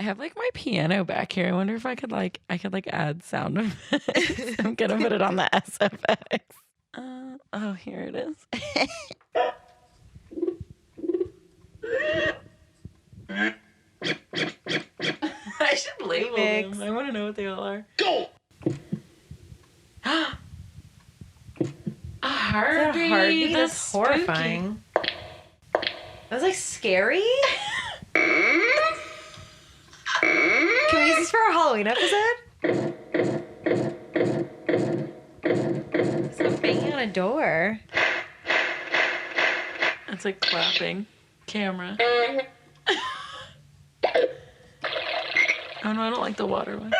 I have like my piano back here. I wonder if I could add sound effects. I'm gonna put it on the SFX. Oh, here it is. I should label them. I want to know what they all are. Go. A heartbeat. That's horrifying. That was like scary. Can we use this for our Halloween episode? It's like banging on a door. It's like clapping. Camera. Oh no, I don't like the water one.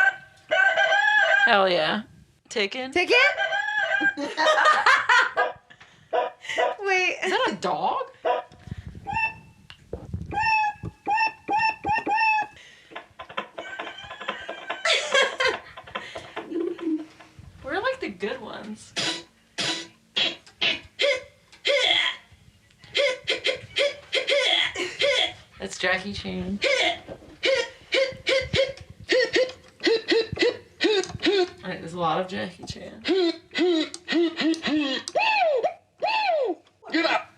Hell yeah. Ticken? Ticken? Wait. Is that a dog? We're like the good ones. That's Jackie Chan. Alright, there's a lot of Jackie Chan. Get up!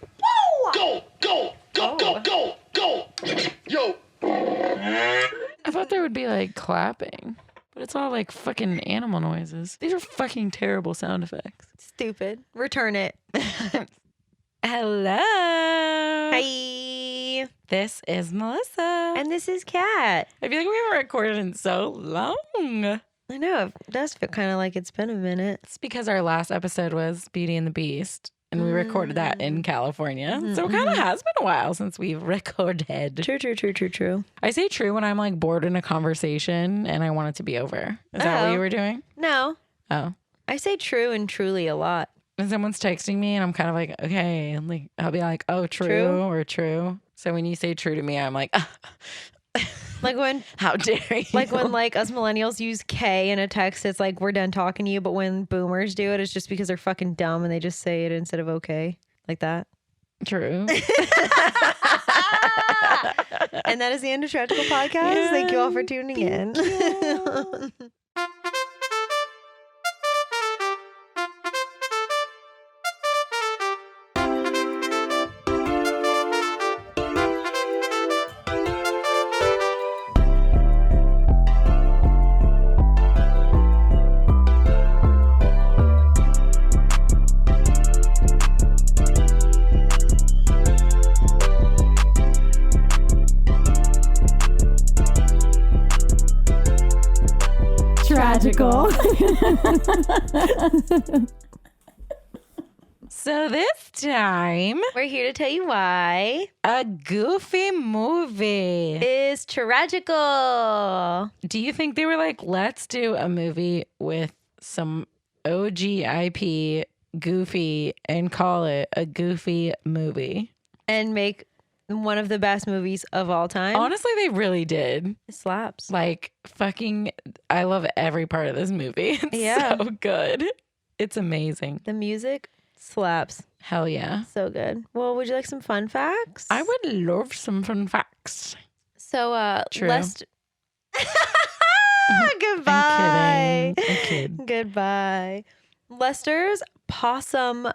Go! Go! Go! Go! Go! Go! Yo! I thought there would be like clapping, but it's all like fucking animal noises. These are fucking terrible sound effects. Stupid. Return it. Hello. Hi. This is Melissa. And this is Kat. I feel like we haven't recorded in so long. I know. It does feel kind of like it's been a minute. It's because our last episode was Beauty and the Beast, and we recorded that in California. So it kind of has been a while since we've recorded. True. I say true when I'm like bored in a conversation and I want it to be over. Is that what you were doing? No. Oh. I say true and truly a lot. When someone's texting me and I'm kind of like, okay, and like I'll be like, oh, true, True? or true. So when you say true to me, I'm like, Like when, how dare you? like when like us millennials use K in a text, it's like we're done talking to you. But when boomers do it, it's just because they're fucking dumb and they just say it instead of okay, like that. True. And that is the end of Tragical Podcast. Yeah, Thank you all for tuning in. Tragical. So this time, We're here to tell you why a goofy movie. is Tragical. Do you think they were like, let's do a movie with some OG IP goofy and call it a goofy movie? And make one of the best movies of all time. Honestly, they really did. It slaps. Like, fucking, I love every part of this movie. It's Yeah. so good. It's amazing. The music slaps. Hell yeah. So good. Well, would you like some fun facts? I would love some fun facts. So, True. Goodbye. I'm kidding. I kid. Goodbye. Lester's Possum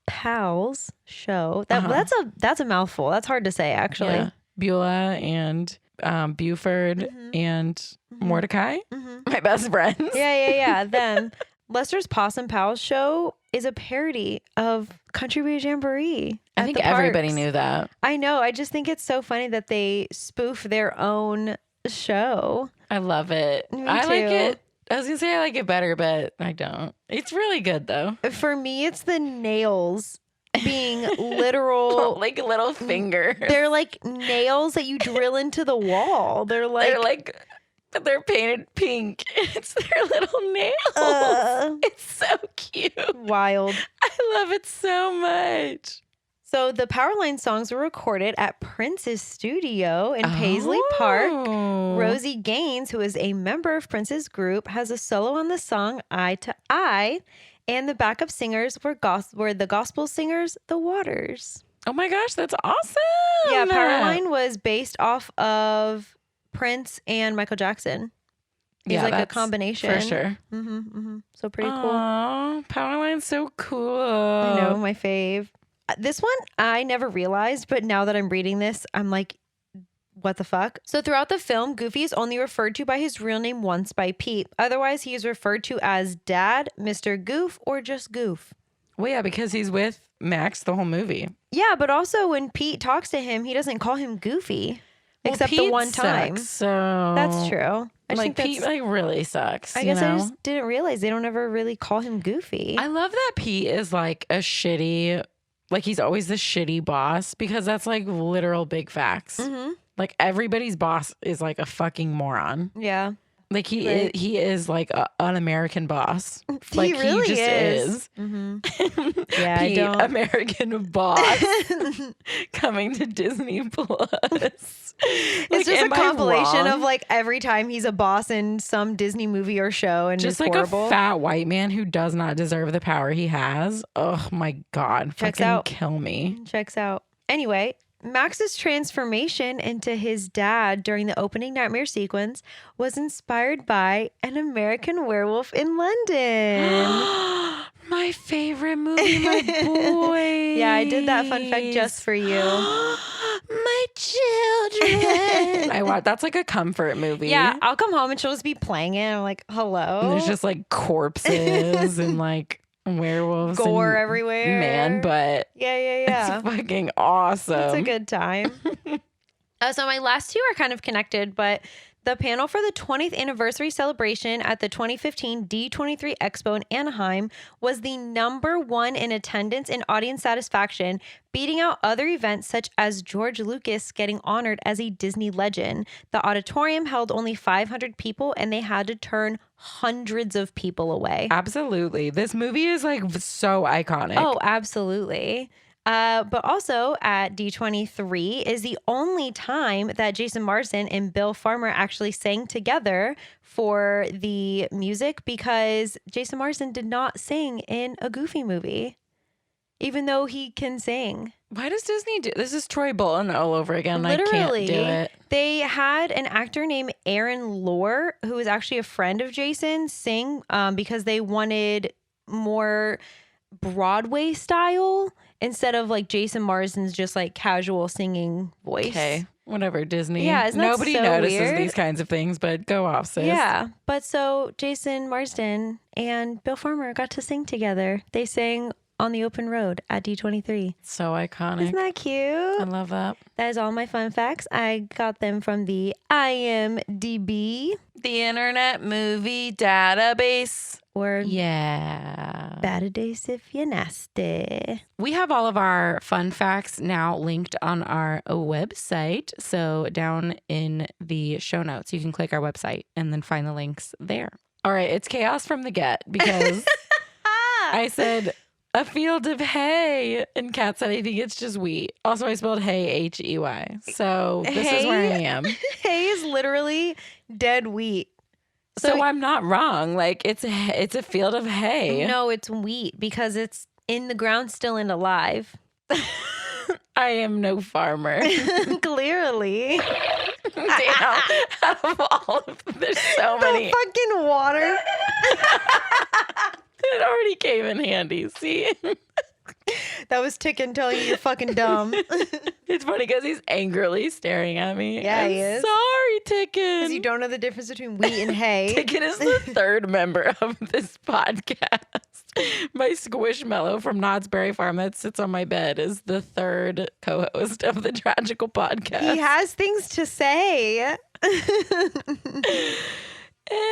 Pals show. That's a mouthful. That's hard to say, actually. Yeah. Beulah and Buford and Mordecai, my best friends. Yeah. Then Lester's Possum Pals show is a parody of Country Way Jamboree. I at think the everybody parks. knew that. I know. I just think it's so funny that they spoof their own show. I love it. Me I like too. it. I was going to say I like it better, but I don't. It's really good, though. For me, it's the nails being literal. Like a little finger. They're like nails that you drill into the wall. They're painted pink. It's their little nails. It's so cute. Wild. I love it so much. So the Powerline songs were recorded at Prince's studio in Paisley Park. Rosie Gaines, who is a member of Prince's group, has a solo on the song Eye to Eye. And the backup singers were the gospel singers, The Waters. Oh my gosh, that's awesome. Yeah, Powerline was based off of Prince and Michael Jackson. He's Yeah, like a that's combination. for sure. So pretty cool. Aw, Powerline's so cool. I know, my fave. This one I never realized, but now that I'm reading this, I'm like, what the fuck? So throughout the film, Goofy is only referred to by his real name once by Pete. Otherwise, he is referred to as Dad, Mr. Goof, or just Goof. Well, yeah, because he's with Max the whole movie. Yeah, but also when Pete talks to him, he doesn't call him Goofy. Well, except the Pete one time. sucks, so That's true. I like think that's, Pete like really sucks. I guess I just didn't realize they don't ever really call him Goofy. I love that Pete is like a shitty, like he's always the shitty boss because that's like literal big facts. Mm-hmm. Like everybody's boss is like a fucking moron. Yeah. Like he Right. he is like an American boss. Like really he just is. Mm-hmm. Yeah, I Pete, don't. American boss coming to Disney Plus. It's just a compilation of like every time he's a boss in some Disney movie or show, and just it's like horrible. a fat white man who does not deserve the power he has. Oh my God. Checks Fucking out. kill me. Checks out. Anyway, Max's transformation into his dad during the opening nightmare sequence was inspired by An American Werewolf in London. My favorite movie, my boy. Yeah, I did that fun fact just for you. My children. I watch. That's like a comfort movie. Yeah, I'll come home and she'll just be playing it. And I'm like, hello. And there's just like corpses and like werewolves, gore and everywhere. man butt. Yeah. It's fucking awesome. It's a good time. So my last two are kind of connected, but the panel for the 20th anniversary celebration at the 2015 D23 Expo in Anaheim was the #1 in attendance and audience satisfaction, beating out other events such as George Lucas getting honored as a Disney legend. The auditorium held only 500 people and they had to turn hundreds of people away. Absolutely. This movie is like so iconic. Oh, absolutely. But also at D23 is the only time that Jason Marsden and Bill Farmer actually sang together for the music, because Jason Marsden did not sing in a Goofy movie, even though he can sing. Why does Disney do this? Is Troy Bolton all over again? Literally, I can't do it. They had an actor named Aaron Lohr, who was actually a friend of Jason, sing because they wanted more Broadway style instead of like Jason Marsden's just like casual singing voice. Okay, whatever, Disney. Yeah, isn't that Nobody so notices weird? these kinds of things, but go off, sis. Yeah. But so Jason Marsden and Bill Farmer got to sing together. They sang on the open road at D23. So iconic. Isn't that cute? I love that. That is all my fun facts. I got them from the IMDb The Internet Movie Database. or Yeah. Database if you're nasty. We have all of our fun facts now linked on our website. So down in the show notes, you can click our website and then find the links there. All right, it's chaos from the get because I said a field of hay and Kat said I think it's just wheat. Also, I spelled hay H-E-Y. So this is where I am. Hay is literally dead wheat. So I'm not wrong. Like it's a field of hay. No, it's wheat because it's in the ground still and alive. I am no farmer. Clearly. Damn. Out of all of there's so many. The fucking water. It already came in handy. See? That was Ticken telling you you're fucking dumb. It's funny because he's angrily staring at me. Yeah, I'm he is. Sorry, Ticken. Because you don't know the difference between wheat and hay. Ticken is the third member of this podcast. My Squishmallow from Knott's Berry Farm that sits on my bed is the third co-host of the Tragical podcast. He has things to say.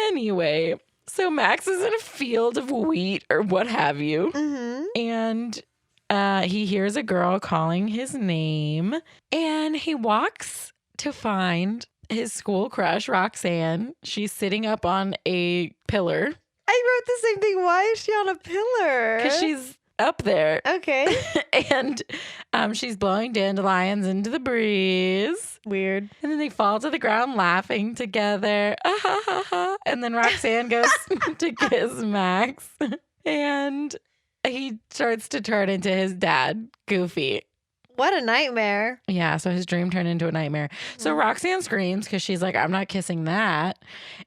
Anyway, so Max is in a field of wheat or what have you. Mm-hmm. And he hears a girl calling his name and he walks to find his school crush, Roxanne. She's sitting up on a pillar I wrote the same thing. Why is she on a pillar? because she's up there. Okay. And she's blowing dandelions into the breeze. Weird. And then they fall to the ground laughing together. Ah, ha, ha, ha. And then Roxanne goes to kiss Max. And he starts to turn into his dad, Goofy. What a nightmare. Yeah, so his dream turned into a nightmare. So Roxanne screams because she's like, I'm not kissing that.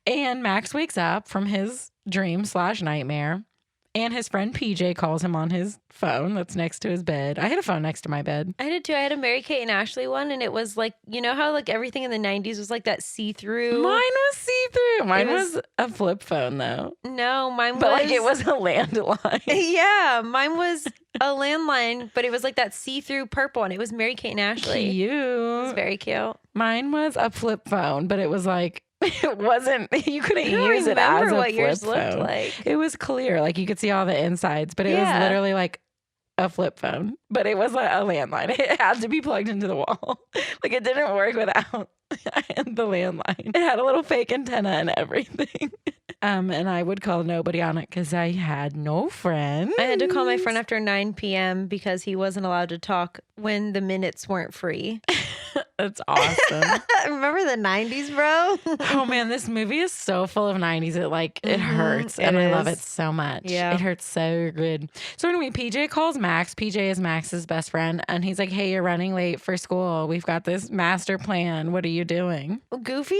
And Max wakes up from his dream / nightmare. And his friend PJ calls him on his phone that's next to his bed. I had a phone next to my bed. I did too. I had a Mary Kate and Ashley one, and it was like, you know how like everything in the 90s was like that see-through? Mine was see-through. Mine was a flip phone, though. No, mine But was... like it was a landline. Yeah, mine was a landline, but it was like that see-through purple, and it was Mary Kate and Ashley. Cute. It was very cute. Mine was a flip phone, but it was like... It wasn't, you couldn't I don't use it as a remember what flip yours phone. looked like. It was clear, like you could see all the insides, but it was Yeah. literally like a flip phone. But it was a landline. It had to be plugged into the wall. Like it didn't work without the landline. It had a little fake antenna and everything. And I would call nobody on it because I had no friends. I had to call my friend after 9 p.m. because he wasn't allowed to talk when the minutes weren't free. That's awesome. Remember the 90s, bro? Oh man, this movie is so full of 90s. It hurts. It And I love is. it so much. Yeah. It hurts so good. So anyway, PJ calls Max. PJ is Max's best friend. And he's like, hey, you're running late for school. We've got this master plan. What are you doing? Goofy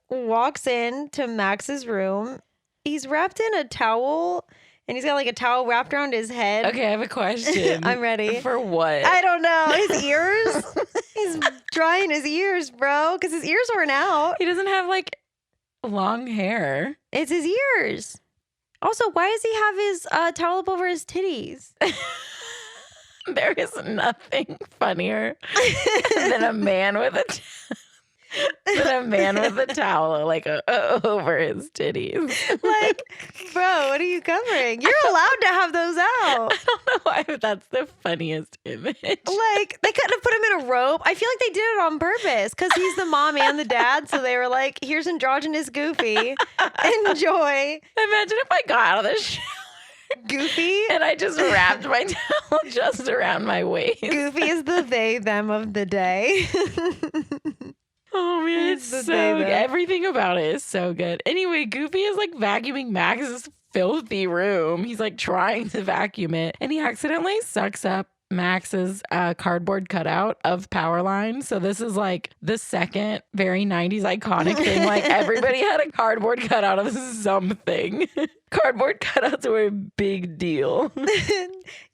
walks in to Max's room. He's wrapped in a towel, and he's got like a towel wrapped around his head. Okay, I have a question. I'm ready. For what? I don't know. His ears? He's drying his ears, bro, because his ears weren't out. He doesn't have like long hair. It's his ears. Also, why does he have his towel up over his titties? There is nothing funnier than a man with a towel like over his titties. Like, bro, what are you covering? You're allowed to have those out. I don't know why, but that's the funniest image. Like, they couldn't have put him in a robe. I feel like they did it on purpose because he's the mom and the dad. So they were like, here's androgynous Goofy. Enjoy. Imagine if I got out of the shower Goofy. and I just wrapped my towel just around my waist. Goofy is the they, them of the day. Oh man, It's the it's so day, good. though. Everything about it is so good. Anyway, Goofy is like vacuuming Max's filthy room. He's like trying to vacuum it, and he accidentally sucks up Max's cardboard cutout of Powerline. So this is like the second very 90s iconic thing. Like everybody had a cardboard cutout of something. Cardboard cutouts were a big deal.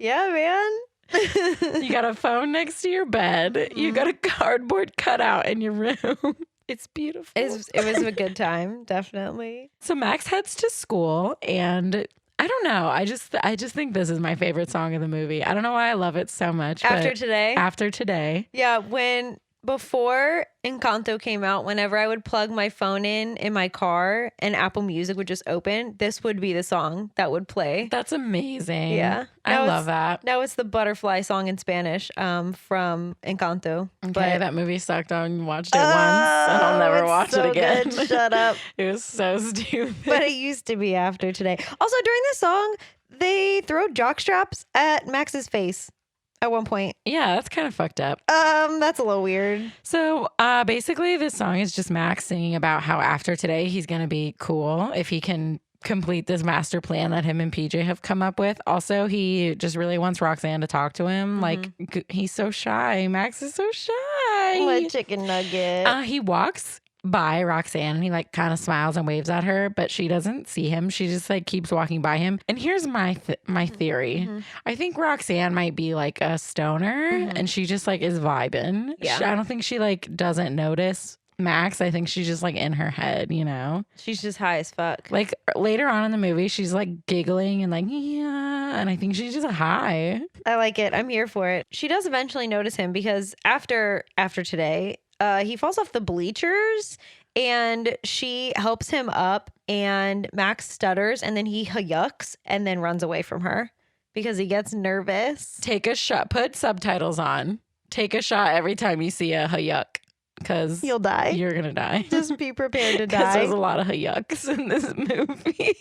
Yeah, man. You got a phone next to your bed. You got a cardboard cutout in your room. It's beautiful. It was a good time, definitely. So Max heads to school, and I don't know. I just think this is my favorite song of the movie. I don't know why I love it so much. After but today? After today. Yeah, before Encanto came out, whenever I would plug my phone in my car and Apple Music would just open, this would be the song that would play. That's amazing. Yeah. I Now love that. Now it's the butterfly song in Spanish from Encanto. Okay, that movie sucked. I watched it once, and I'll never it's watch so it again. good. Shut up. It was so stupid. But it used to be After Today. Also, during this song, they throw jock straps at Max's face at one point. Yeah, that's kind of fucked up. That's a little weird. So basically, this song is just Max singing about how after today he's going to be cool if he can complete this master plan that him and PJ have come up with. Also, he just really wants Roxanne to talk to him. Like, he's so shy. Max is so shy. What chicken nugget. He walks by Roxanne and he like kind of smiles and waves at her, but she doesn't see him. She just like keeps walking by him. And here's my theory. I think Roxanne might be like a stoner and she just like is vibing. Yeah. I don't think she like doesn't notice Max. I think she's just like in her head, you know? She's just high as fuck. Like later on in the movie, she's like giggling and like, yeah. And I think she's just high. I like it. I'm here for it. She does eventually notice him because after today, he falls off the bleachers and she helps him up and Max stutters and then he hyucks and then runs away from her because he gets nervous. Take a shot. Put subtitles on. Take a shot every time you see a hyuck. Because You'll die. You're going to die. Just be prepared to Because there's a die. lot of hyucks in this movie.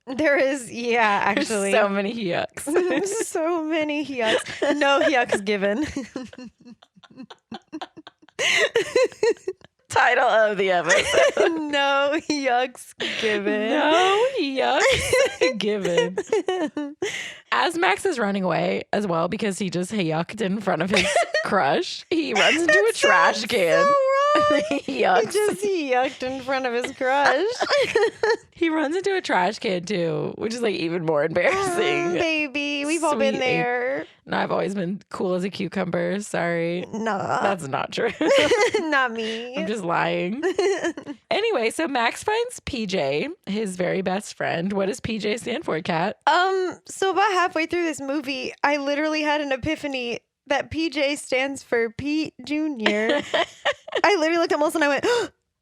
There is, yeah, actually. There's so many hyucks. So many hyucks. No hyucks given. Title of the episode. No hyucks given. No hyucks given. As Max is running away as well, because he just yucked in front of his crush, he runs into a trash can. He yucks. He yucked in front of his crush. He runs into a trash can too, which is like even more embarrassing. Baby, we've all been Sweet there. No, I've always been cool as a cucumber. Sorry. Nah. That's not true. Not me. I'm just lying. Anyway, so Max finds PJ, his very best friend. What does PJ stand for, Kat? So about halfway through this movie, I literally had an epiphany that PJ stands for Pete Jr. I literally looked at Melissa and I went,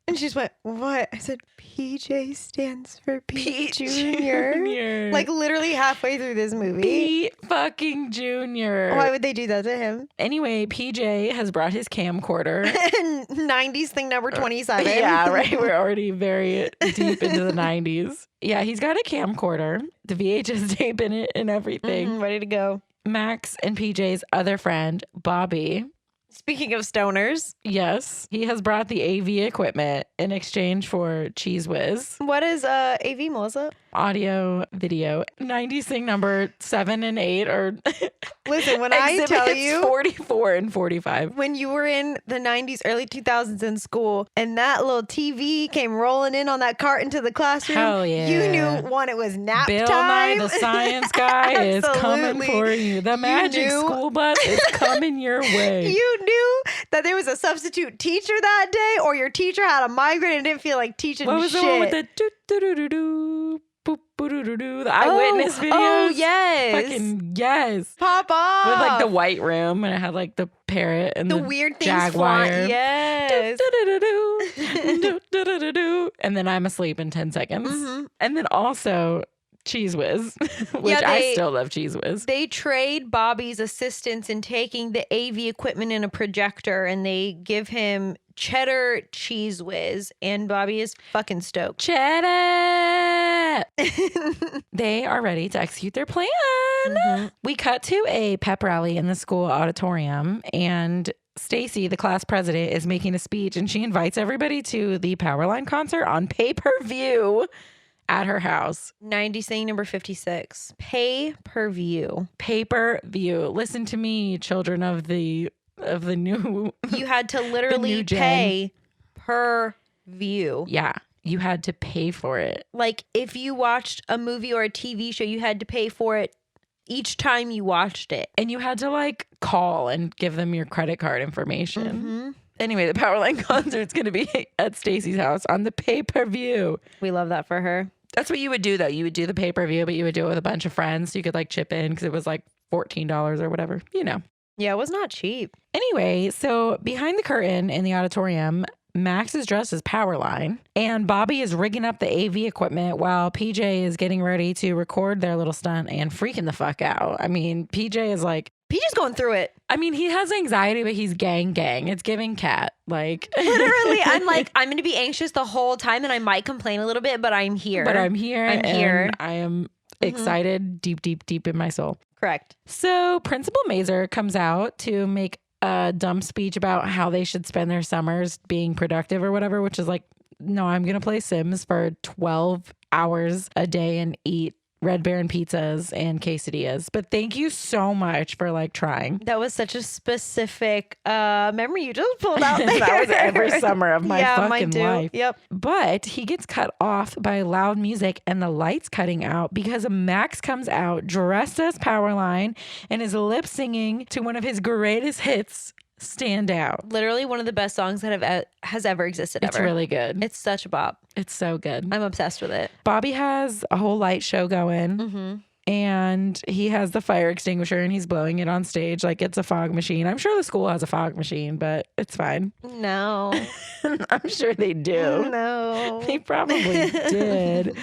and she just went, what? I said, PJ stands for Pete Jr. Like literally halfway through this movie. Pete fucking Jr. Why would they do that to him? Anyway, PJ has brought his camcorder. 90s thing number 27. Yeah, right. We're already very deep into the 90s. Yeah, he's got a camcorder, the VHS tape in it and everything. Ready to go. Max and PJ's other friend, Bobby. Speaking of stoners. Yes, he has brought the AV equipment in exchange for Cheese Whiz. What is AV, Melissa? Audio, video. 90s thing number 7 and 8 are Listen, when I tell you 44 and 45. When you were in the 90s, early 2000s in school, and that little TV came rolling in on that cart into the classroom, Hell yeah. you knew one, it was nap Bill time. Nye, the science guy, is coming for you. The magic school bus is coming your way. You knew that there was a substitute teacher that day, or your teacher had a migraine and didn't feel like teaching What was shit. the one with the do-do-do-do-do? The eyewitness videos. Oh, yes. Fucking yes. Pop off. With like the white room, and it had like the parrot and the weird things jaguar. flying. Yes. Do-do-do-do. And then I'm asleep in 10 seconds. Mm-hmm. And then also Cheese Whiz, which I still love Cheese Whiz. They trade Bobby's assistance in taking the AV equipment and a projector, and they give him cheddar Cheese Whiz, and Bobby is fucking stoked. Cheddar! They are ready to execute their plan. Mm-hmm. We cut to a pep rally in the school auditorium, and Stacy, the class president, is making a speech, and she invites everybody to the Powerline concert on pay-per-view at her house. 90 saying number 56. Pay-per-view. Pay-per-view. Listen to me, children of the new. You had to literally pay per view. Yeah. You had to pay for it. Like if you watched a movie or a TV show, you had to pay for it each time you watched it. And you had to like call and give them your credit card information. Mm-hmm. Anyway, the Powerline concert's going to be at Stacy's house on the pay-per-view. We love that for her. That's what you would do, though. You would do the pay-per-view, but you would do it with a bunch of friends. So you could like chip in because it was like $14 or whatever, you know. Yeah, it was not cheap. Anyway, so behind the curtain in the auditorium, Max is dressed as Powerline, and Bobby is rigging up the AV equipment while PJ is getting ready to record their little stunt and freaking the fuck out. I mean, PJ is like... PJ's going through it. I mean, he has anxiety, but he's gang. It's giving Cat. Like... Literally, I'm like, I'm going to be anxious the whole time, and I might complain a little bit, but I'm here. I'm here. I am excited deep in my soul. Correct. So Principal Mazer comes out to make a dumb speech about how they should spend their summers being productive or whatever, which is like, no, I'm going to play Sims for 12 hours a day and eat Red Baron pizzas and quesadillas. But thank you so much for like trying. That was such a specific memory you just pulled out there. That was every summer of my fucking mine too. life. Yep. But he gets cut off by loud music and the lights cutting out because Max comes out dressed as Powerline and is lip singing to one of his greatest hits, Stand Out. Literally one of the best songs that has ever existed It's ever. really good. It's such a bop. It's so good. I'm obsessed with it. Bobby has a whole light show going. And he has the fire extinguisher and he's blowing it on stage like it's a fog machine. I'm sure the school has a fog machine, but it's fine. No. I'm sure they do. No. They probably did.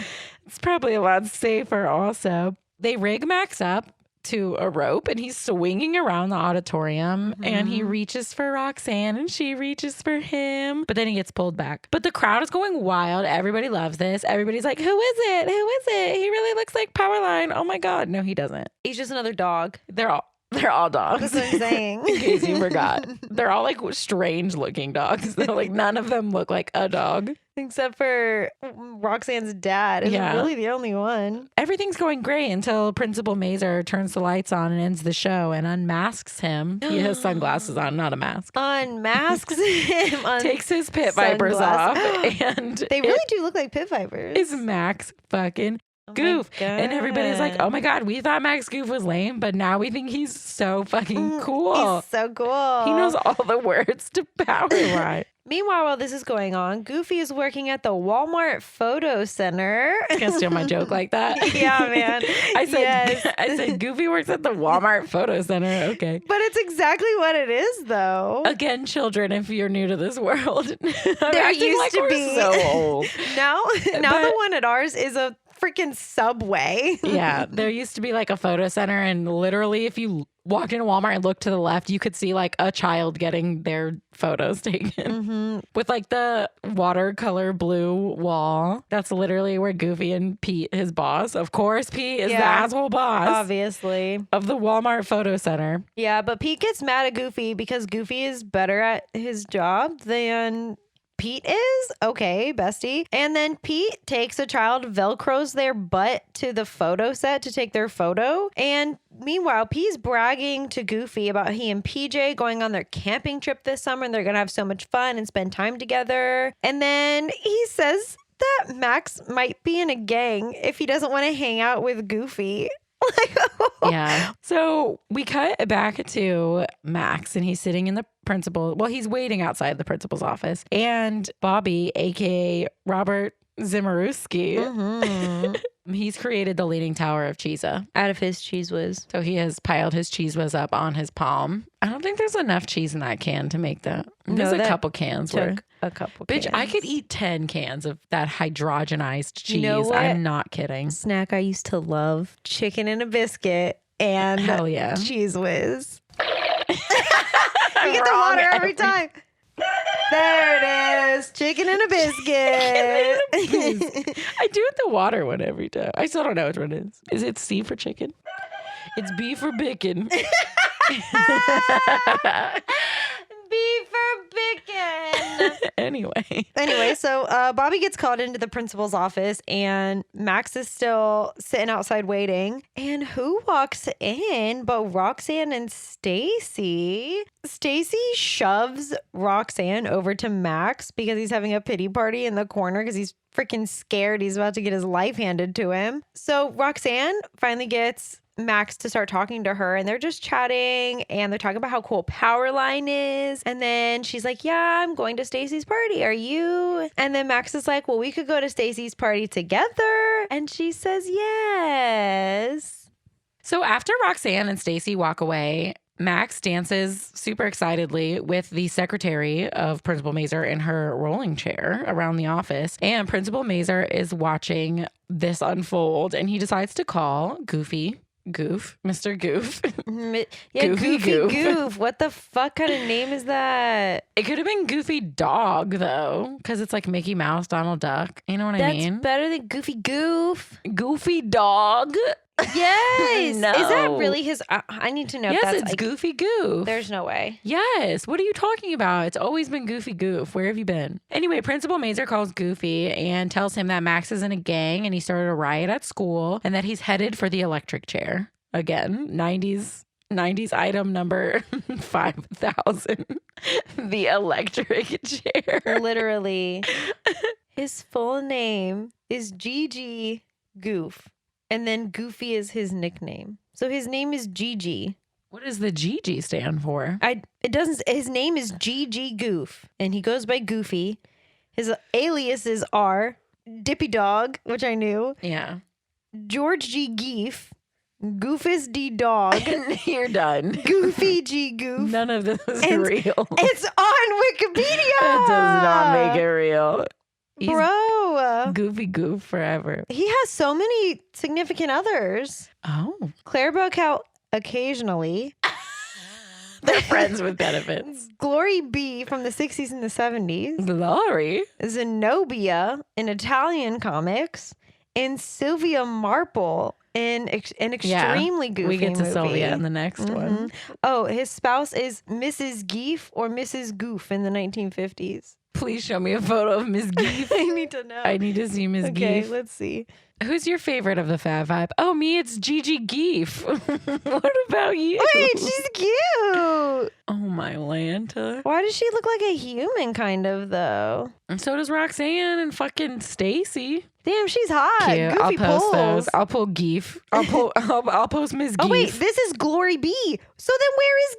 It's probably a lot safer also. They rig Max up to a rope and he's swinging around the auditorium and he reaches for Roxanne and she reaches for him, but then he gets pulled back. But the crowd is going wild. Everybody loves this. Everybody's like, who is it? Who is it? He really looks like Powerline. Oh my God. No, he doesn't. He's just another dog. They're all dogs. That's what I'm saying. In case you forgot. They're all like strange looking dogs. They're like none of them look like a dog. Except for Roxanne's dad is Yeah. really the only one. Everything's going great until Principal Mazer turns the lights on and ends the show and unmasks him. He has sunglasses on, not a mask. Unmasks him. Takes his pit vipers off. And they really do look like pit vipers. is Max fucking Goof. And everybody's like, oh my God, we thought Max Goof was lame, but now we think he's so fucking cool. He's so cool. He knows all the words to Power Line. Meanwhile, while this is going on, Goofy is working at the Walmart Photo Center. You can't steal my joke like that. Yeah, man. I said, Yes. I said, Goofy works at the Walmart Photo Center. Okay. But it's exactly what it is, though. Again, children, if you're new to this world, There used like to we're be. so old. Now But- the one at ours is a freaking Subway. Yeah, there used to be like a photo center, and literally, if you walked into Walmart and looked to the left, you could see like a child getting their photos taken with like the watercolor blue wall. That's literally where Goofy and Pete, his boss, of course, Pete is the Yeah. asshole boss Obviously. of the Walmart Photo Center. Yeah, but Pete gets mad at Goofy because Goofy is better at his job than Pete is. Okay, bestie. And then Pete takes a child, Velcros their butt to the photo set to take their photo. And meanwhile, Pete's bragging to Goofy about he and PJ going on their camping trip this summer and they're going to have so much fun and spend time together. And then he says that Max might be in a gang if he doesn't want to hang out with Goofy. Yeah. So we cut back to Max, and he's sitting in the he's waiting outside the principal's office. And Bobby, aka Robert Zimmerowski, he's created the Leaning Tower of Cheesa. Out of his cheese whiz. So he has piled his cheese whiz up on his palm. I don't think there's enough cheese in that can to make that. There's a that couple cans worth. Took a couple Bitch, I cans. could eat 10 cans of that hydrogenized cheese. You know what? I'm not kidding. Snack I used to love: chicken and a biscuit and Hell yeah. cheese whiz. I'm You get the wrong water every time. There it is, chicken and a biscuit. I do it the water one every time. I still don't know which one it is. Is it C for chicken? It's B for bacon. B for bacon. Anyway, So Bobby gets called into the principal's office and Max is still sitting outside waiting. And who walks in but Roxanne and Stacy? Stacy shoves Roxanne over to Max because he's having a pity party in the corner because he's freaking scared he's about to get his life handed to him. So Roxanne finally gets Max to start talking to her, and they're just chatting and they're talking about how cool Powerline is. And then she's like, yeah, I'm going to Stacy's party. Are you? And then Max is like, well, we could go to Stacy's party together. And she says, yes. so after Roxanne and Stacy walk away, Max dances super excitedly with the secretary of Principal Mazer in her rolling chair around the office. And Principal Mazer is watching this unfold, and he decides to call Goof, Mr. Goof. Yeah, Goofy Goofy Goof. Goof. What the fuck kind of name is that? It could have been Goofy Dog, though, because it's like Mickey Mouse, Donald Duck. You know what I That's mean? better than Goofy Goof. Goofy Dog. Yes. No. Is that really his? I need to know Yes, if that's it's like, Goofy Goof. There's no way. Yes. What are you talking about? It's always been Goofy Goof. Where have you been? Anyway, Principal Mazer calls Goofy and tells him that Max is in a gang and he started a riot at school and that he's headed for the electric chair. Again, 90s item number 5,000. The electric chair. Literally. His full name is Gigi Goof. And then Goofy is his nickname. So his name is Gigi. What does the GG stand for? His name is Gigi Goof. And he goes by Goofy. His aliases are Dippy Dog, which I knew. Yeah. George G. Geef. Goofus D. Dog. You're done. Goofy G. Goof. None of this is And real. It's on Wikipedia. That does not make it real. He's Bro. Goofy Goof forever. He has so many significant others. Oh. Claire Bocal occasionally. They're friends with benefits. Glory B from the 60s and the 70s. Glory. Zenobia in Italian comics. And Sylvia Marple in an extremely goofy We get to movie. Sylvia in the next one. Oh, his spouse is Mrs. Geef or Mrs. Goof in the 1950s. Please show me a photo of Miss Geef. I need to know. I need to see Miss Okay, Geef. let's see. Who's your favorite of the Fab Five? Oh, me, it's Gigi Geef. What about you? Wait, she's cute. Oh, my Lanta. Why does she look like a human kind of, though? And so does Roxanne and fucking Stacy. Damn, she's hot. Cute. Goofy I'll post pulls. those. I'll pull Geef. I'll post Miss Geef. Oh, wait, this is Glory B. So then where is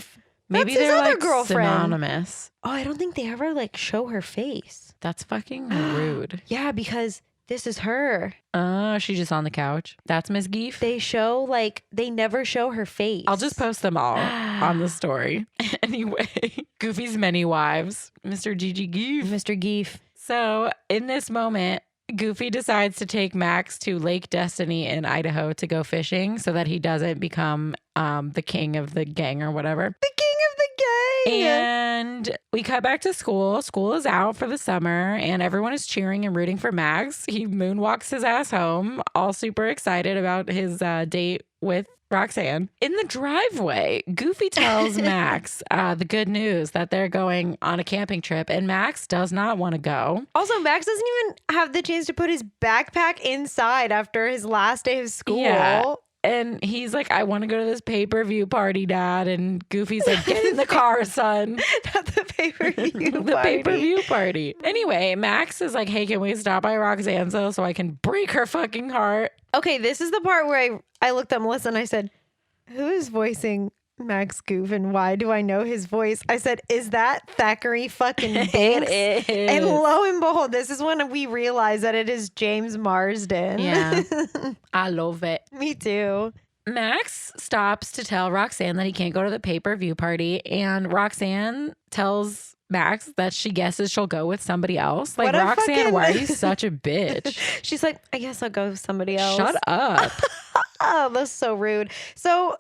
Geef? Maybe That's his they're other like girlfriend. synonymous. Oh, I don't think they ever like show her face. That's fucking rude. Yeah, because this is her. She's just on the couch. That's Miss Geef. They never show her face. I'll just post them all on the story. Anyway, Goofy's many wives, Mr. Gigi Geef. Mr. Geef. So in this moment, Goofy decides to take Max to Lake Destiny in Idaho to go fishing so that he doesn't become the king of the gang or whatever. The king of the gang. And we cut back to school. School is out for the summer and everyone is cheering and rooting for Max. He moonwalks his ass home, all super excited about his date with Roxanne. In the driveway, Goofy tells Max the good news that they're going on a camping trip, and Max does not want to go. Also, Max doesn't even have the chance to put his backpack inside after his last day of school. Yeah. And he's like, I want to go to this pay-per-view party, Dad. And Goofy's like, get in the car, son. Not the pay-per-view The party. pay-per-view party. Anyway, Max is like, hey, can we stop by Roxanne's though so I can break her fucking heart? Okay, this is the part where I looked at Melissa and I said, who is voicing Max Goof and why do I know his voice? I said, is that Thackeray fucking Banks? It is. And lo and behold, this is when we realize that it is James Marsden. Yeah. I love it. Me too. Max stops to tell Roxanne that he can't go to the pay-per-view party, and Roxanne tells Max that she guesses she'll go with somebody else. Like, What a Roxanne, fucking- why are you such a bitch? She's like, I guess I'll go with somebody else. Shut up. Oh, that's so rude. So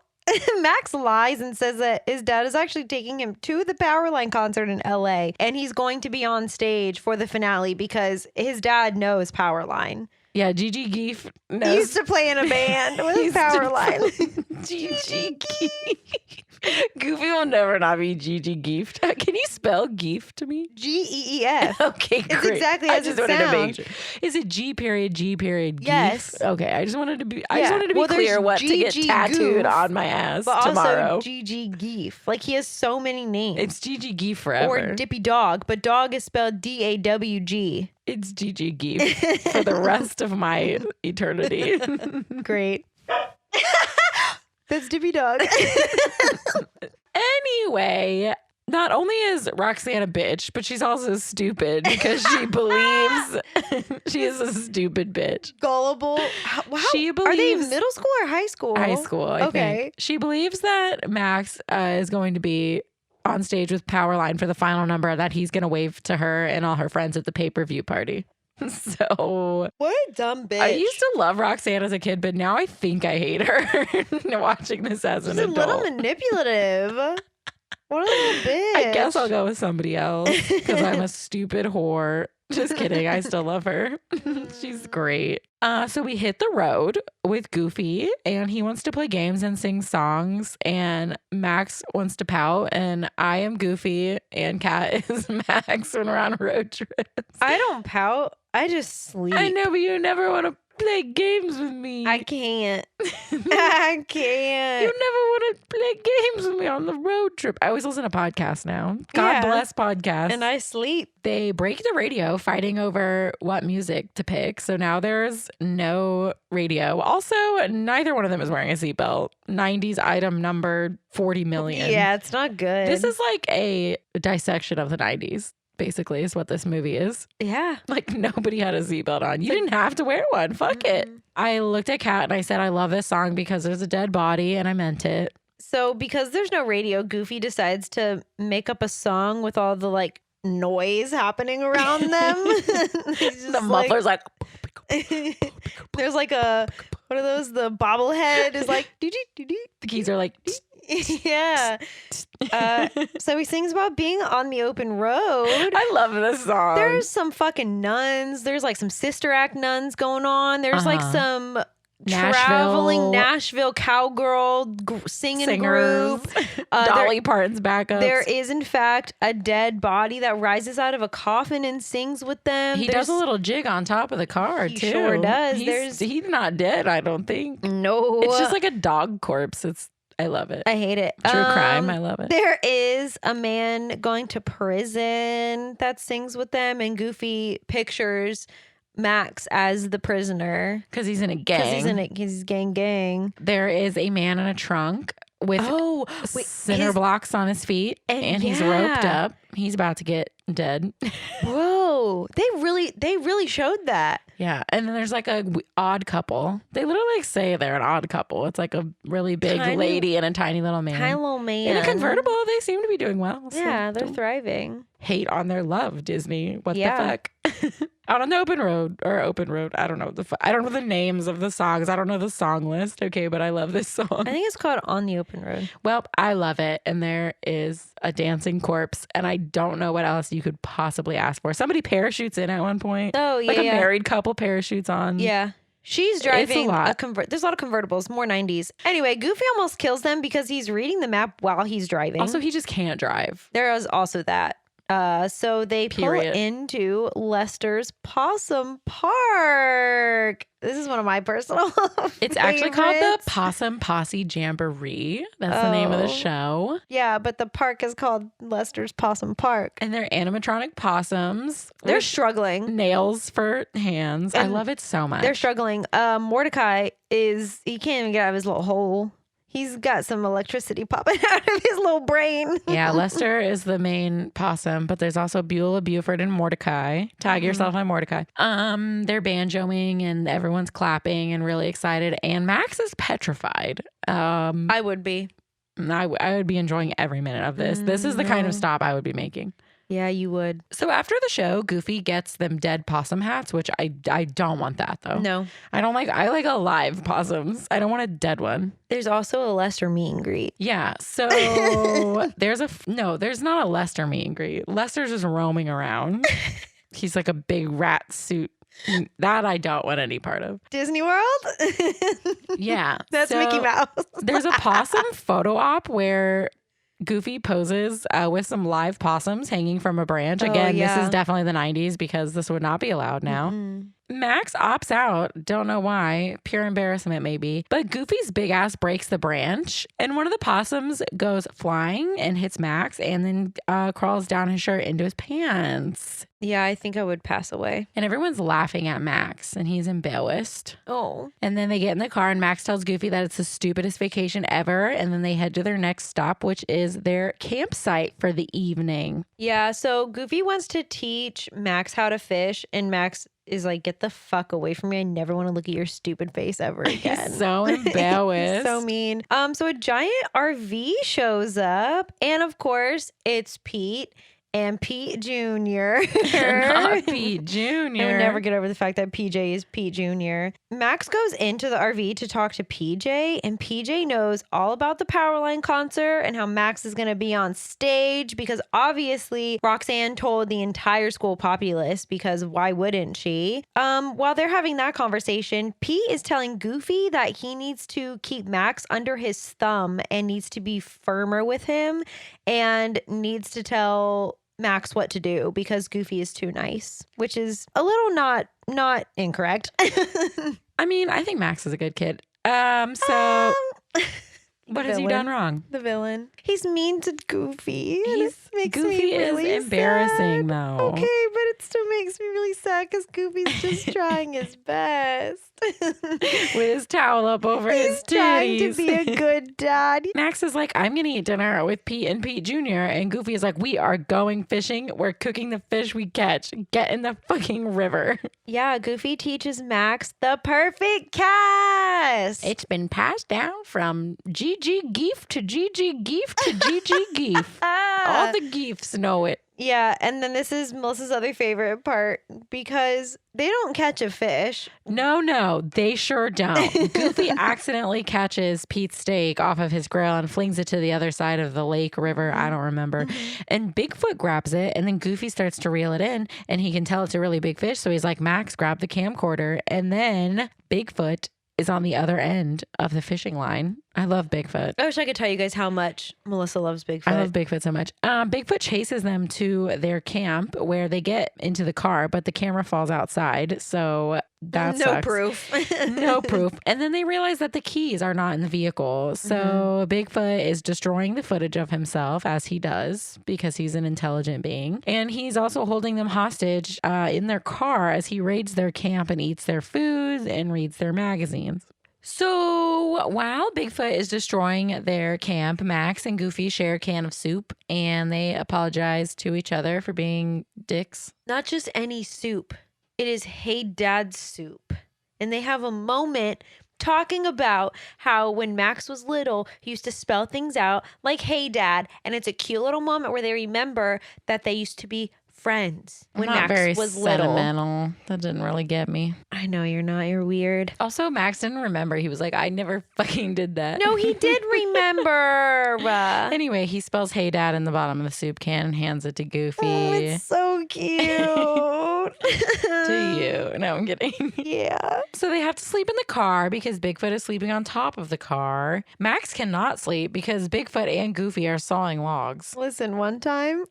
Max lies and says that his dad is actually taking him to the Powerline concert in LA and he's going to be on stage for the finale because his dad knows Powerline. Yeah, Gigi Geef He knows. used to play in a band with Used to Powerline. Gigi Geef. Goofy will never not be Gigi Geef. Can you spell Geef to me? Geef. Okay, great. exactly I as just it wanted to make sounds. sure. Is it G period Geef? Yes. Okay, I just wanted to be. I Yeah. just wanted to be Well, there's clear what to get Gigi tattooed Goof, on my ass But tomorrow. also Gigi Geef. Like he has so many names. It's Gigi Geef forever. Or Dippy Dog, but dog is spelled D-A-W-G. It's Gigi Geef for the rest of my eternity. Great. That's Dippy Dog. Anyway, not only is Roxanne a bitch, but she's also stupid because she believes she is a stupid bitch. Gullible. She Are they believes- middle school or high school? High school, I Okay. think. She believes that Max is going to be on stage with Powerline for the final number, that he's going to wave to her and all her friends at the pay-per-view party. So What a dumb bitch. I used to love Roxanne as a kid, but now I think I hate her watching this as She's an a adult. little manipulative. What a little bitch. I guess I'll go with somebody else because I'm a stupid whore. Just kidding. I still love her. She's great. So we hit the road with Goofy and he wants to play games and sing songs, and Max wants to pout, and I am Goofy and Kat is Max when we're on road trips. I don't pout. I just sleep. I know, but you never want to play games with me. I can't. I can't. You never want to play games with me on the road trip. I always listen to podcasts now. God Yeah. bless podcasts. And I sleep. They break the radio fighting over what music to pick. So now there's no radio. Also, neither one of them is wearing a seatbelt. 90s item number 40 million. Yeah, it's not good. This is like a dissection of the 90s, basically, is what this movie is. Yeah. Like, nobody had a seatbelt on. You didn't have to wear one. Fuck it. I looked at Kat and I said, I love this song because there's a dead body, and I meant it. So because there's no radio, Goofy decides to make up a song with all the like noise happening around them. The muffler's like There's like a what are those? The bobblehead is like doo-doo-doo-doo. the keys are like Yeah. So he sings about being on the open road. I love this song. There's some fucking nuns. There's like some Sister Act nuns going on. There's like some traveling Nashville cowgirl singing singers, group. Dolly Parton's backups. There is, in fact, a dead body that rises out of a coffin and sings with them. He does a little jig on top of the car, he too. He sure does. He's not dead, I don't think. No. It's just like a dog corpse. I love it. I hate it. True crime. I love it. There is a man going to prison that sings with them, and Goofy pictures Max as the prisoner because he's in a gang. He's gang. There is a man in a trunk with cinder blocks on his feet, and he's roped up. He's about to get dead. Whoa! They really showed that. Yeah, and then there's like a odd couple. They literally say they're an odd couple. It's like a really big lady and a tiny little man. Tiny little man in a convertible. They seem to be doing well. Yeah, they're thriving. Hate on their love, Disney. What the fuck? Out on the open road. I don't know I don't know the names of the songs. I don't know the song list. Okay, but I love this song. I think it's called On the Open Road. Well, I love it. And there is a dancing corpse, and I don't know what else you could possibly ask for. Somebody parachutes in at one point. Oh, yeah. Like a married couple parachutes on. Yeah. She's driving a lot. There's a lot of convertibles, more 90s. Anyway, Goofy almost kills them because he's reading the map while he's driving. Also, he just can't drive. There is also that. So they pull into Lester's Possum Park. This is one of my personal It's actually called the Possum Posse Jamboree. That's the name of the show. Yeah, but the park is called Lester's Possum Park. And they're animatronic possums. They're struggling. Nails for hands. I love it so much. They're struggling. Mordecai he can't even get out of his little hole. He's got some electricity popping out of his little brain. Yeah, Lester is the main possum, but there's also Beulah, Buford, and Mordecai. Tag yourself on Mordecai. They're banjoing and everyone's clapping and really excited. And Max is petrified. I would be. I would be enjoying every minute of this. This is the kind of stop I would be making. Yeah, you would. So after the show, Goofy gets them dead possum hats, which I don't want that though. No. I like alive possums. I don't want a dead one. There's also a Lester meet and greet. Yeah. So there's not a Lester meet and greet. Lester's just roaming around. He's like a big rat suit. That I don't want any part of. Disney World? Yeah. That's Mickey Mouse. There's a possum photo op where Goofy poses with some live possums hanging from a branch. Again, This is definitely the 90s because this would not be allowed now. Mm-hmm. Max opts out. Don't know why. Pure embarrassment, maybe. But Goofy's big ass breaks the branch, and one of the possums goes flying and hits Max and then crawls down his shirt into his pants. Yeah, I think I would pass away. And everyone's laughing at Max, and he's embarrassed. Oh. And then they get in the car, and Max tells Goofy that it's the stupidest vacation ever. And then they head to their next stop, which is their campsite for the evening. Yeah, so Goofy wants to teach Max how to fish, and Max is like, get the fuck away from me. I never want to look at your stupid face ever again. So embarrassed. So mean. So a giant RV shows up, and of course, it's Pete. And Pete Jr. Not Pete Jr. I would never get over the fact that PJ is Pete Jr. Max goes into the RV to talk to PJ, and PJ knows all about the Powerline concert and how Max is going to be on stage because obviously Roxanne told the entire school populace because why wouldn't she? While they're having that conversation, Pete is telling Goofy that he needs to keep Max under his thumb and needs to be firmer with him and needs to tell Max what to do because Goofy is too nice, which is a little not incorrect. I mean, I think Max is a good kid. What has he done wrong? The villain. He's mean to Goofy. Goofy is really embarrassing, though. Okay, but it still makes me really sad because Goofy's just trying his best. With his towel up over his titties. He's trying to be a good dad. Max is like, I'm going to eat dinner with Pete and Pete Jr. And Goofy is like, we are going fishing. We're cooking the fish we catch. Get in the fucking river. Yeah, Goofy teaches Max the perfect cast. It's been passed down from GG Geef to GG Geef to GG Geef. All the Geefs know it. Yeah, and then this is Melissa's other favorite part because they don't catch a fish. No, they sure don't. Goofy accidentally catches Pete's steak off of his grill and flings it to the other side of the lake, river, I don't remember. And Bigfoot grabs it, and then Goofy starts to reel it in, and he can tell it's a really big fish, so he's like, Max, grab the camcorder. And then Bigfoot is on the other end of the fishing line. I love Bigfoot. I wish I could tell you guys how much Melissa loves Bigfoot. I love Bigfoot so much. Bigfoot chases them to their camp where they get into the car, but the camera falls outside. So that no sucks. proof. No proof. And then they realize that the keys are not in the vehicle. So Bigfoot is destroying the footage of himself, as he does, because he's an intelligent being. And he's also holding them hostage in their car as he raids their camp and eats their food and reads their magazines. So while Bigfoot is destroying their camp, Max and Goofy share a can of soup and they apologize to each other for being dicks. Not just any soup. It is Hey Dad soup. And they have a moment talking about how when Max was little, he used to spell things out like Hey Dad. And it's a cute little moment where they remember that they used to be friends when Not Max very was little. sentimental. That didn't really get me. I know you're not. You're weird. Also, Max didn't remember. He was like, I never fucking did that. No, he did remember. Anyway, he spells Hey Dad in the bottom of the soup can and hands it to Goofy. Oh, it's so cute. To you. No, I'm kidding. Yeah. So they have to sleep in the car because Bigfoot is sleeping on top of the car. Max cannot sleep because Bigfoot and Goofy are sawing logs. Listen, one time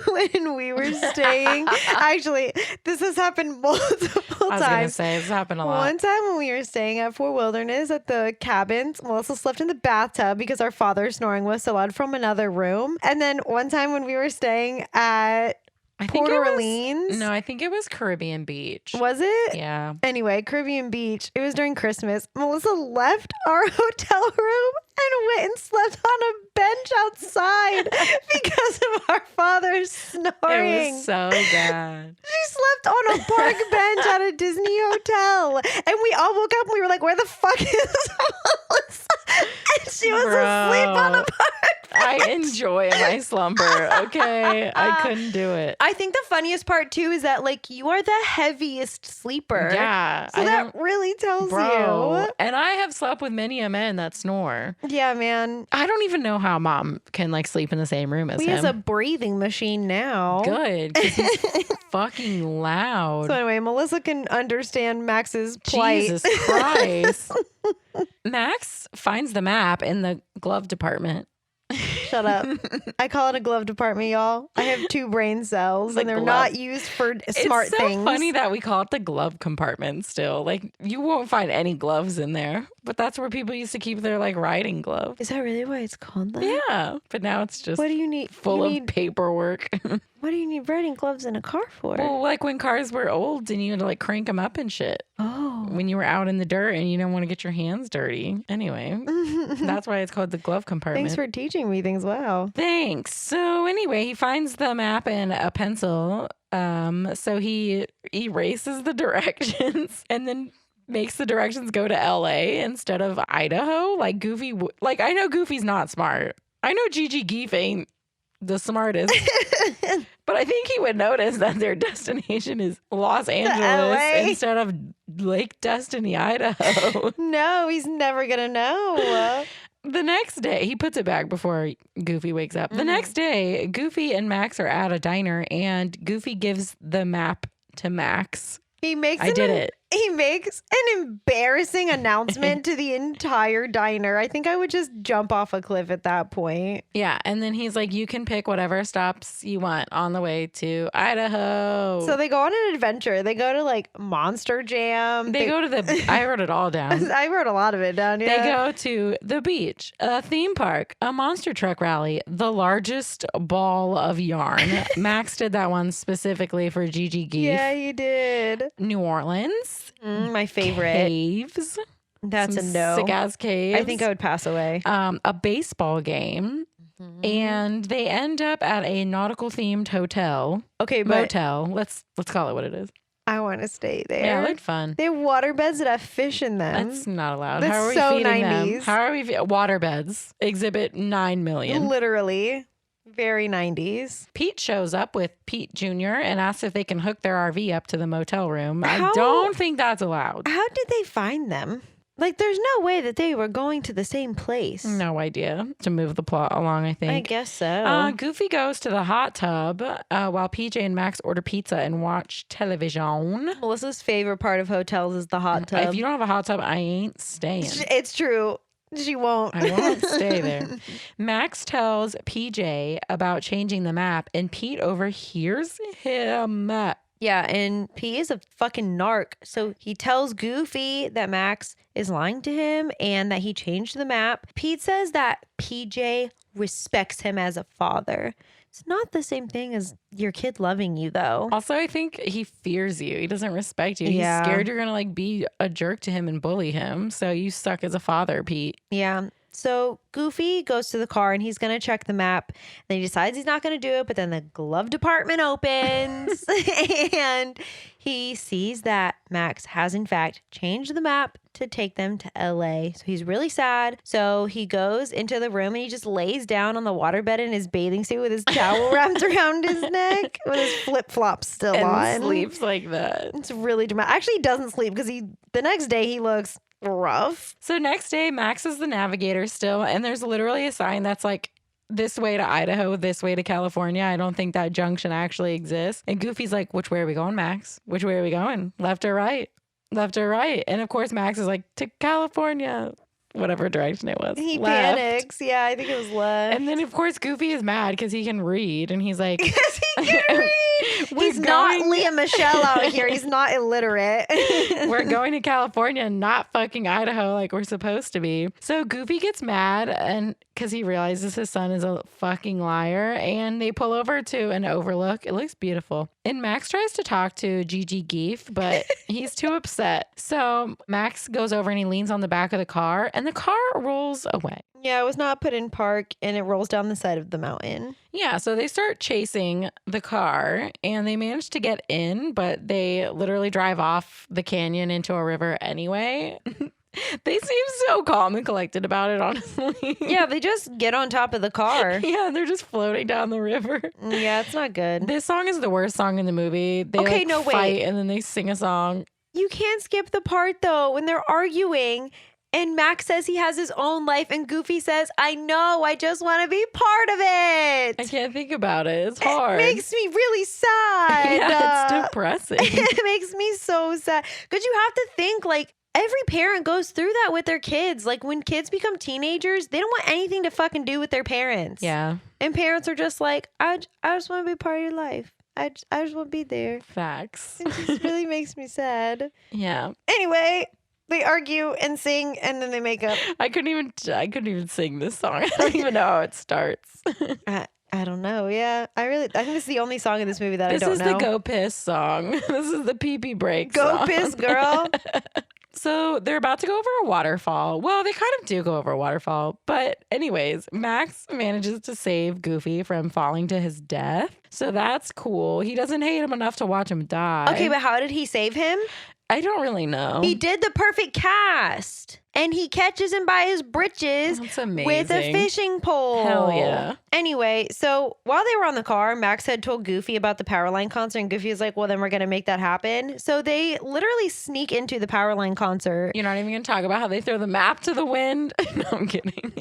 when we were staying, actually, this has happened multiple I was going to times. say, it's happened a lot. One time when we were staying at Fort Wilderness at the cabins, Melissa slept in the bathtub because our father's snoring was so loud from another room. And then one time when we were staying at Port Orleans. No, I think it was Caribbean Beach. Was it? Yeah. Anyway, Caribbean Beach. It was during Christmas. Melissa left our hotel room and went and slept on a bench outside because of our father's snoring. It was so bad. She slept on a park bench at a Disney hotel. And we all woke up and we were like, where the fuck is Melissa? And she was asleep on a park bench. I enjoy my slumber, okay? I couldn't do it. I think the funniest part too is that like you are the heaviest sleeper. Yeah. So that really tells Bro. you. And I have slept with many a men that snore. Yeah, man. I don't even know how mom can like sleep in the same room as We him. use a breathing machine now. Good. 'Cause he's fucking loud. So anyway, Melissa can understand Max's plight. Jesus Christ. Max finds the map in the glove department. Shut up. I call it a glove department, y'all. I have 2 brain cells The and they're glove. not used for smart it's so things. funny that we call it the glove compartment still. Like, you won't find any gloves in there, but that's where people used to keep their like riding gloves. Is that really why it's called that? Yeah, but now it's just What do you need? full you of need, paperwork. What do you need riding gloves in a car for? Well, like when cars were old and you had to like crank them up and shit. Oh. When you were out in the dirt and you don't want to get your hands dirty. Anyway, that's why it's called the glove compartment. Thanks for teaching me things. Wow. Thanks. So anyway, he finds the map and a pencil. So he erases the directions and then makes the directions go to LA instead of Idaho. Like Goofy, like I know Goofy's not smart. I know Geef ain't the smartest. But I think he would notice that their destination is Los Angeles LA. instead of Lake Destiny, Idaho. No, he's never going to know. The next day, he puts it back before Goofy wakes up. The next day, Goofy and Max are at a diner and Goofy gives the map to Max. He makes I did it. He makes an embarrassing announcement to the entire diner. I think I would just jump off a cliff at that point. Yeah, and then he's like, you can pick whatever stops you want on the way to Idaho. So they go on an adventure. They go to like Monster Jam. They go to the, I wrote it all down. I wrote a lot of it down. Yeah. They go to the beach, a theme park, a monster truck rally, the largest ball of yarn. Max did that one specifically for Gigi Geef. Yeah, you did. New Orleans. My favorite. Caves. That's Some a no. Sick ass caves. I think I would pass away. A baseball game. And they end up at a nautical themed hotel. Okay, but Motel. Let's call it what it is. I want to stay there. Yeah, it looked fun. They have water beds that have fish in them. That's not allowed. That's How are we so feeding 90s. them? How are we water beds? Exhibit 9 million. Literally. Very 90s. Pete shows up with Pete Jr. and asks if they can hook their RV up to the motel room. I How- don't think that's allowed. How did they find them? Like, there's no way that they were going to the same place. No idea. To move the plot along, I think. I guess so. Goofy goes to the hot tub while PJ and Max order pizza and watch television. Melissa's favorite part of hotels is the hot tub. If you don't have a hot tub, I ain't staying. It's true. She won't. I won't stay there. Max tells PJ about changing the map, and Pete overhears him. Yeah, and P is a fucking narc. So he tells Goofy that Max is lying to him and that he changed the map. Pete says that PJ respects him as a father. It's not the same thing as your kid loving you, though. Also, I think he fears you. He doesn't respect you. Yeah. He's scared you're going to like be a jerk to him and bully him. So you suck as a father, Pete. Yeah. So Goofy goes to the car and he's going to check the map. Then he decides he's not going to do it. But then the glove department opens and he sees that Max has in fact changed the map to take them to LA. So he's really sad. So he goes into the room and he just lays down on the waterbed in his bathing suit with his towel wrapped around his neck with his flip-flops still on. And sleeps like that. It's really dramatic. Actually, he doesn't sleep because the next day he looks rough. So next day, Max is the navigator still, and there's literally a sign that's like, this way to Idaho, this way to California. I don't think that junction actually exists. And Goofy's like, which way are we going, Max? Which way are we going? Left or right? Left or right? And of course, Max is like, to California. Whatever direction it was. He Left. panics. Yeah, I think it was left. And then, of course, Goofy is mad because he can read. And he's like, Because he can read. He's not Leah Michelle out here. He's not illiterate. We're going to California, not fucking Idaho like we're supposed to be. So Goofy gets mad and because he realizes his son is a fucking liar. And they pull over to an overlook. It looks beautiful. And Max tries to talk to Gigi Geef, but he's too upset. So Max goes over and he leans on the back of the car and the car rolls away. Yeah, it was not put in park and it rolls down the side of the mountain. Yeah, so they start chasing the car and they manage to get in, but they literally drive off the canyon into a river anyway. They seem so calm and collected about it, honestly. Yeah, they just get on top of the car. Yeah, they're just floating down the river. Yeah, it's not good. This song is the worst song in the movie. They Okay, like, no, wait. fight and then they sing a song. You can't skip the part though when they're arguing and Max says he has his own life and Goofy says, I know, I just want to be part of it. I can't think about it. It's hard. It makes me really sad. Yeah, it's depressing. It makes me so sad. Because you have to think like every parent goes through that with their kids. Like when kids become teenagers, they don't want anything to fucking do with their parents. Yeah. And parents are just like, I just want to be part of your life. I just want to be there. Facts. It just really makes me sad. Yeah. Anyway, they argue and sing and then they make up. I couldn't even sing this song. I don't even know how it starts. I don't know. Yeah. I think this is the only song in this movie that I don't know. This is the Go Piss song. This is the pee-pee break Go song. Piss, girl. So they're about to go over a waterfall. Well, they kind of do go over a waterfall. But anyways, Max manages to save Goofy from falling to his death. So that's cool. He doesn't hate him enough to watch him die. Okay, but how did he save him? I don't really know. He did the perfect cast. And he catches him by his britches That's amazing. with a fishing pole. Hell yeah. Anyway, so while they were on the car, Max had told Goofy about the Powerline concert. And Goofy was like, well, then we're going to make that happen. So they literally sneak into the Powerline concert. You're not even going to talk about how they throw the map to the wind? No, I'm kidding.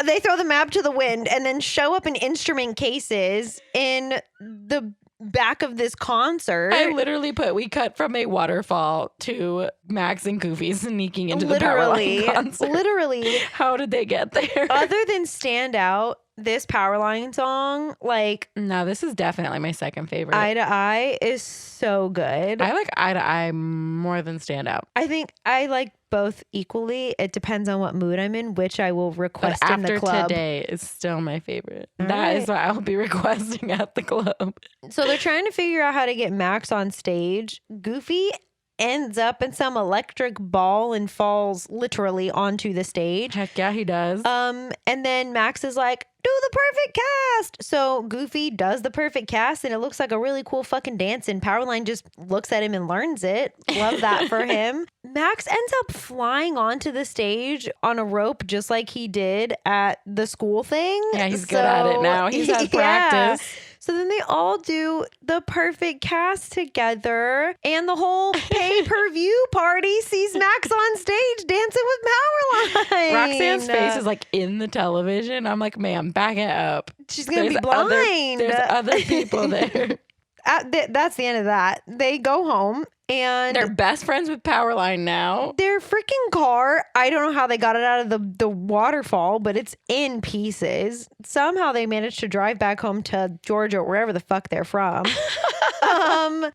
They throw the map to the wind and then show up in instrument cases in the back of this concert. I literally we cut from a waterfall to Max and Goofy sneaking into the Powerline concert. Literally. How did they get there? Other than Stand Out, this Powerline song, like No, this is definitely my second favorite. Eye to Eye is so good. I like Eye to Eye more than Stand Out. I think I like both equally. It depends on what mood I'm in, which I will request But in the After club. Today is still my favorite. All That is right. what I'll be requesting at the club. So they're trying to figure out how to get Max on stage. Goofy ends up in some electric ball and falls literally onto the stage. Heck yeah, he does. And then Max is like, do the perfect cast. So Goofy does the perfect cast and it looks like a really cool fucking dance. And Powerline just looks at him and learns it. Love that for him. Max ends up flying onto the stage on a rope just like he did at the school thing. Yeah, he's good at it now. He's had practice. So then they all do the perfect cast together, and the whole pay-per-view party sees Max on stage dancing with Powerline. Roxanne's face is like in the television. I'm like, ma'am, back it up. She's gonna be blind. There's other people there. That's the end of that. They go home and They're best friends with Powerline now. their freaking car, I don't know how they got it out of the waterfall, but it's in pieces. Somehow they managed to drive back home to Georgia, or wherever the fuck they're from.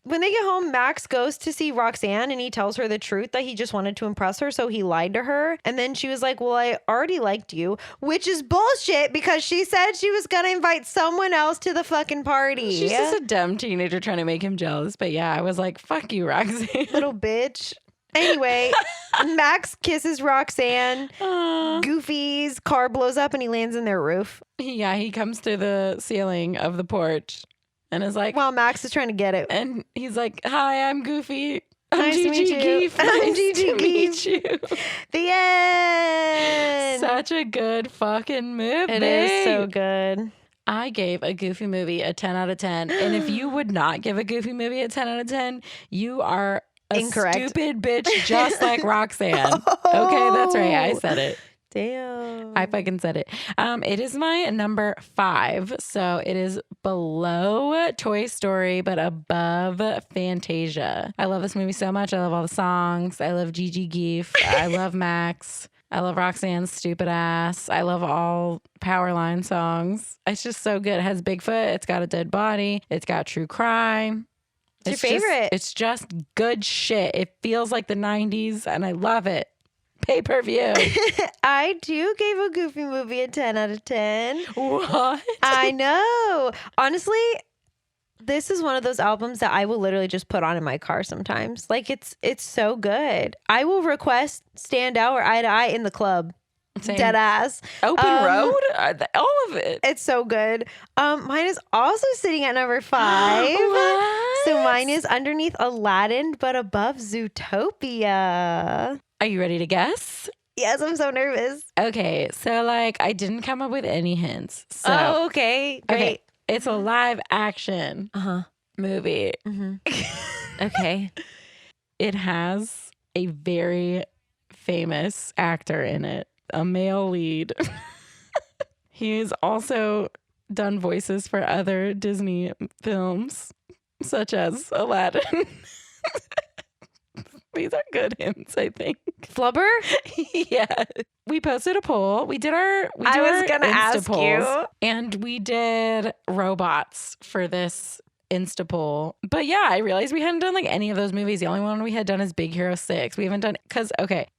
When they get home, Max goes to see Roxanne and he tells her the truth that he just wanted to impress her, so he lied to her. And then she was like, well, I already liked you, which is bullshit because she said she was going to invite someone else to the fucking party. She's just a dumb teenager trying to make him jealous. But yeah, I was like, fuck you, Roxanne. Little bitch. Anyway, Max kisses Roxanne. Goofy's car blows up and he lands in their roof. Yeah, he comes to the ceiling of the porch and is like, While Max is trying to get it. and he's like, hi, I'm Goofy. I'm Nice to meet Gigi you. Geef. I'm Nice Gigi to meet you. The end. Such a good fucking movie. It is so good. I gave a Goofy movie a 10 out of 10. And if you would not give a Goofy movie a 10 out of 10, you are a Incorrect. stupid bitch just like Roxanne. Okay, that's right. I said it. Damn. I fucking said it. It is my number 5. So it is below Toy Story, but above Fantasia. I love this movie so much. I love all the songs. I love Gigi Geef. I love Max. I love Roxanne's stupid ass. I love all Powerline songs. It's just so good. It has Bigfoot. It's got a dead body. It's got true crime. It's your favorite. It's just good shit. It feels like the 90s and I love it. Pay-per-view. I too gave a Goofy movie a 10 out of 10. What? I know. Honestly, this is one of those albums that I will literally just put on in my car sometimes. Like it's so good. I will request Stand Out or Eye to Eye in the club. Same. Dead ass. Open Road? All of it. It's so good. Mine is also sitting at number 5. What? So mine is underneath Aladdin, but above Zootopia. Are you ready to guess? Yes, I'm so nervous. Okay, so like I didn't come up with any hints. So Oh, okay. Great. okay, it's a live action Uh-huh. movie. Okay. It has a very famous actor in it, a male lead. He's also done voices for other Disney films, such as Aladdin. These are good hints, I think. Flubber? Yeah. We posted a poll. We did our I was gonna Insta ask polls, you. and we did robots for this Insta poll. But yeah, I realized we hadn't done like any of those movies. The only one we had done is Big Hero 6. We haven't done because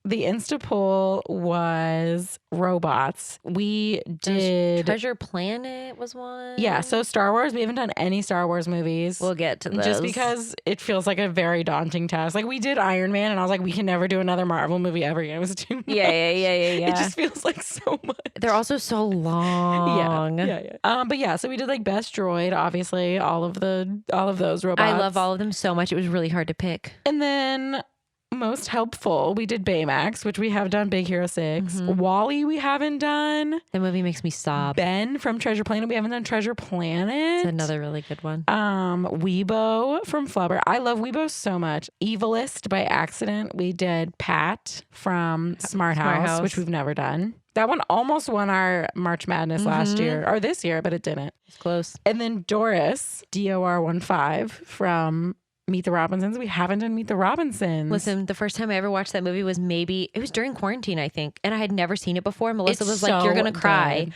the Insta poll was robots. We did Treasure Planet was one. yeah, so Star Wars, we haven't done any Star Wars movies. We'll get to those. Just because it feels like a very daunting task. Like we did Iron Man and I was like, we can never do another Marvel movie ever again. It was too much. Yeah. It just feels like so much. They're also so long. Yeah. But yeah, so we did like Best Droid, obviously, all of those robots. I love all of them so much. It was really hard to pick. And then most helpful, we did Baymax, which we have done Big Hero 6. Mm-hmm. Wall-E we haven't done. The movie makes me sob. Ben from Treasure Planet, we haven't done Treasure Planet. It's another really good one. Weebo from Flubber. I love Weebo so much. Evilist by accident. We did Pat from Smart House, which we've never done. That one almost won our March Madness last year or this year, but it didn't. It's close. And then Doris, DOR15 from Meet the Robinsons. We haven't done Meet the Robinsons. Listen, the first time I ever watched that movie was it was during quarantine, I think. And I had never seen it before. Melissa It's was like, you're so going to cry. good.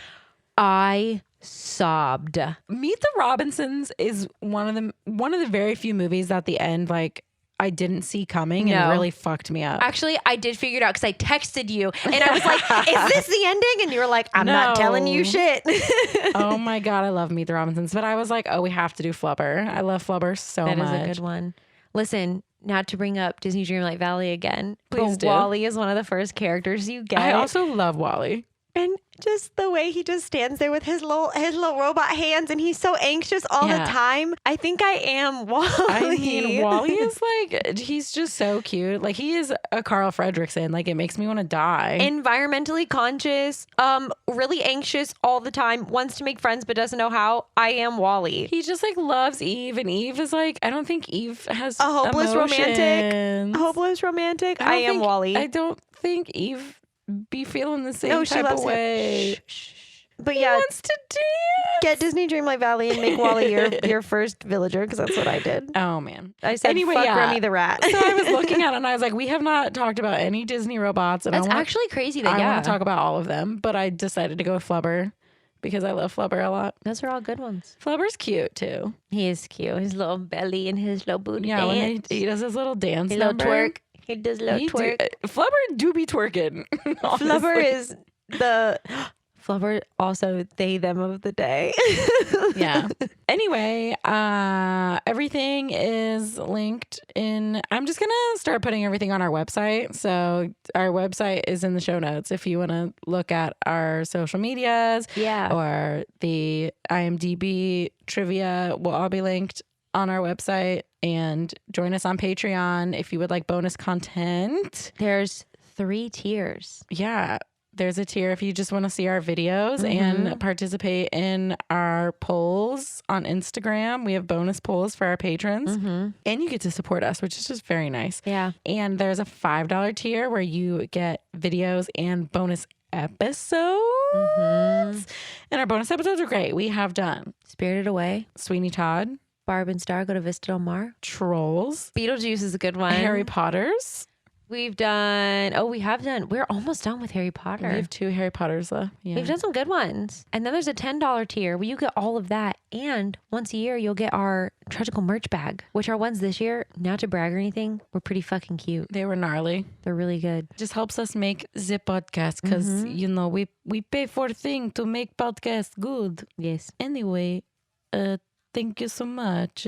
I sobbed. Meet the Robinsons is one of the very few movies that at the end, like, I didn't see coming and No. really fucked me up. Actually, I did figure it out because I texted you and I was like, is this the ending? And you were like, I'm not telling you No. shit. Oh my God, I love Meet the Robinsons. But I was like, oh, we have to do Flubber. I love Flubber so much. That is a good one. Listen, not to bring up Disney Dreamlight Valley again, Please but do. Wally is one of the first characters you get. I also love Wally. and Just the way he just stands there with his little robot hands, and he's so anxious all the time. I think I am Wally. I mean, Wally is like, he's just so cute. Like, he is a Carl Fredricksen. Like, it makes me want to die. Environmentally conscious, really anxious all the time, wants to make friends but doesn't know how. I am Wally. He just like loves Eve, and Eve is like, I don't think Eve has a hopeless emotions. romantic. I am Wally. I don't think Eve be feeling the same type of way. But He yeah, wants to dance. get Disney Dreamlight Valley and make Wally your first villager, because that's what I did. Oh man. I said, Anyway, fuck yeah. Remy the rat. So I was looking at it and I was like, we have not talked about any Disney robots, and That's actually crazy that I want to talk about all of them, but I decided to go with Flubber because I love Flubber a lot. Those are all good ones. Flubber's cute too. He is cute. His little belly and his little booty Yeah, when dance. he does his little dance His little number. twerk. He does a little He twerk. Flubber do be twerking. Flubber honestly. is the... Flubber also they, them of the day. Yeah. Anyway, everything is linked in. I'm just going to start putting everything on our website. So our website is in the show notes if you want to look at our social medias. Yeah. Or the IMDb trivia will all be linked on our website, and join us on Patreon if you would like bonus content. There's 3 tiers. Yeah. There's a tier if you just want to see our videos and participate in our polls on Instagram. We have bonus polls for our patrons, and you get to support us, which is just very nice. Yeah. And there's a $5 tier where you get videos and bonus episodes. And our bonus episodes are great. We have done Spirited Away, Sweeney Todd, Barb and Star Go to Vista Del Mar, Trolls, Beetlejuice is a good one. Harry Potters. We've done, we're almost done with Harry Potter. We have 2 Harry Potters left. Yeah. We've done some good ones. And then there's a $10 tier where you get all of that. And once a year, you'll get our Tragical merch bag, which our ones this year, not to brag or anything, were pretty fucking cute. They were gnarly. They're really good. Just helps us make the podcast because, you know, we pay for thing to make podcast good. Yes. Anyway, thank you so much.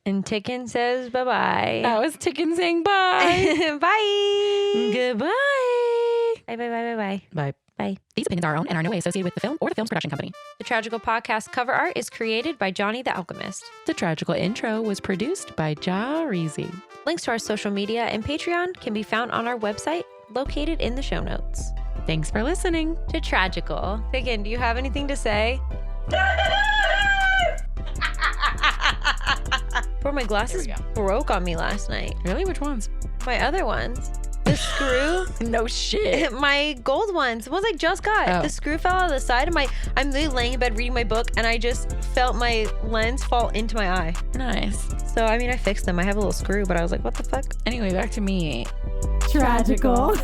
And Ticken says bye-bye. That was Ticken saying bye. Bye. Goodbye. Bye, bye, bye, bye, bye. Bye. Bye. These opinions are our own and are no way associated with the film or the film's production company. The Tragical podcast cover art is created by Johnny the Alchemist. The Tragical intro was produced by Ja Reezy. Links to our social media and Patreon can be found on our website, located in the show notes. Thanks for listening. To Tragical. Ticken, do you have anything to say? Bro, my glasses broke on me last night. Really? Which ones? My other ones. The screw. No shit. My gold ones. The ones I just got. Oh. The screw fell out of the side of my... I'm literally laying in bed reading my book, and I just felt my lens fall into my eye. Nice. So, I mean, I fixed them. I have a little screw, but I was like, what the fuck? Anyway, back to me. Tragical.